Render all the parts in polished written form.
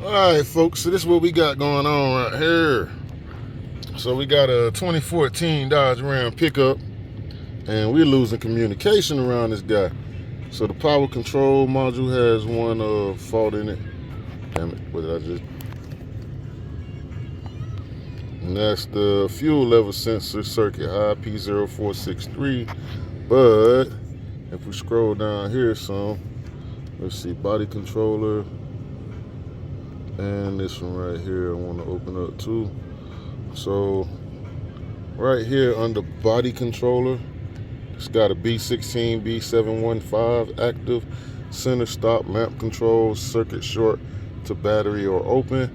Alright folks, so this is what we got going on right here. So we got a 2014 Dodge Ram pickup, and we're losing communication around this guy. So the power control module has one fault in it. Damn it, what did I just? And that's the fuel level sensor circuit IP0463. But if we scroll down here some, let's see, body controller, and this one right here I want to open up too. So right here under body controller, it's got a B16 B715 active, center stop, lamp control, circuit short to battery or open,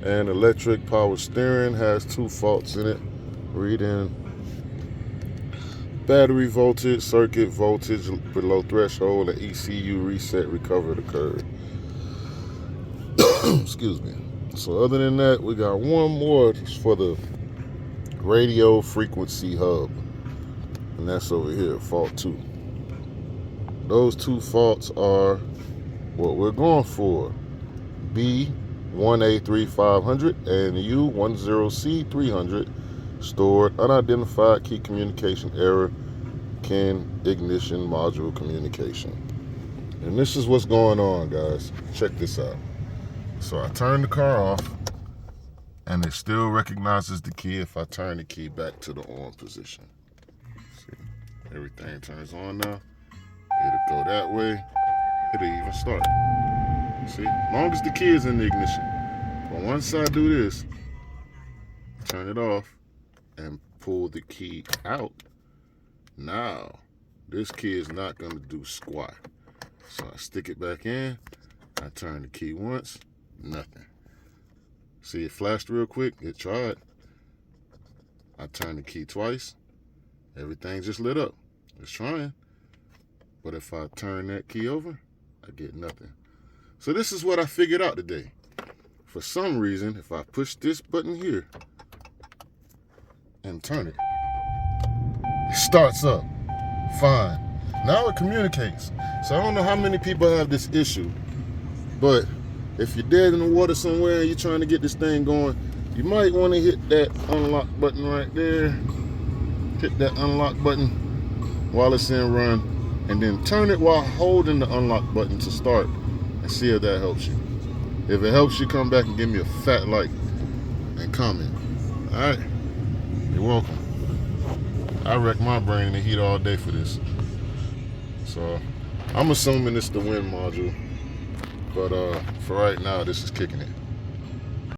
and electric power steering has two faults in it. Reading battery voltage, circuit voltage below threshold, and ECU reset recovered occurred. Excuse me. So other than that, we got one more for the radio frequency hub, and that's over here, fault 2. Those two faults are what we're going for: B1A3500 and U10C300, stored unidentified key communication error, CAN ignition module communication. And this is what's going on, guys. Check this out. So I turn the car off, and it still recognizes the key if I turn the key back to the on position. See, everything turns on now. It'll go that way. It'll even start. See, as long as the key is in the ignition. But once I do this, turn it off and pull the key out, now this key is not going to do squat. So I stick it back in, I turn the key once, nothing. See, it flashed real quick, it tried. I turn the key twice, everything just lit up. It's trying. But if I turn that key over, I get nothing. So this is what I figured out today. For some reason, if I push this button here and turn it, it starts up fine. Now it communicates. So I don't know how many people have this issue, but if you're dead in the water somewhere and you're trying to get this thing going, you might want to hit that unlock button right there. Hit that unlock button while it's in run, and then turn it while holding the unlock button to start, and see if that helps you. If it helps you, come back and give me a fat like and comment. All right, you're welcome. I wrecked my brain in the heat all day for this. So I'm assuming it's the wind module, but for right now, this is kicking it.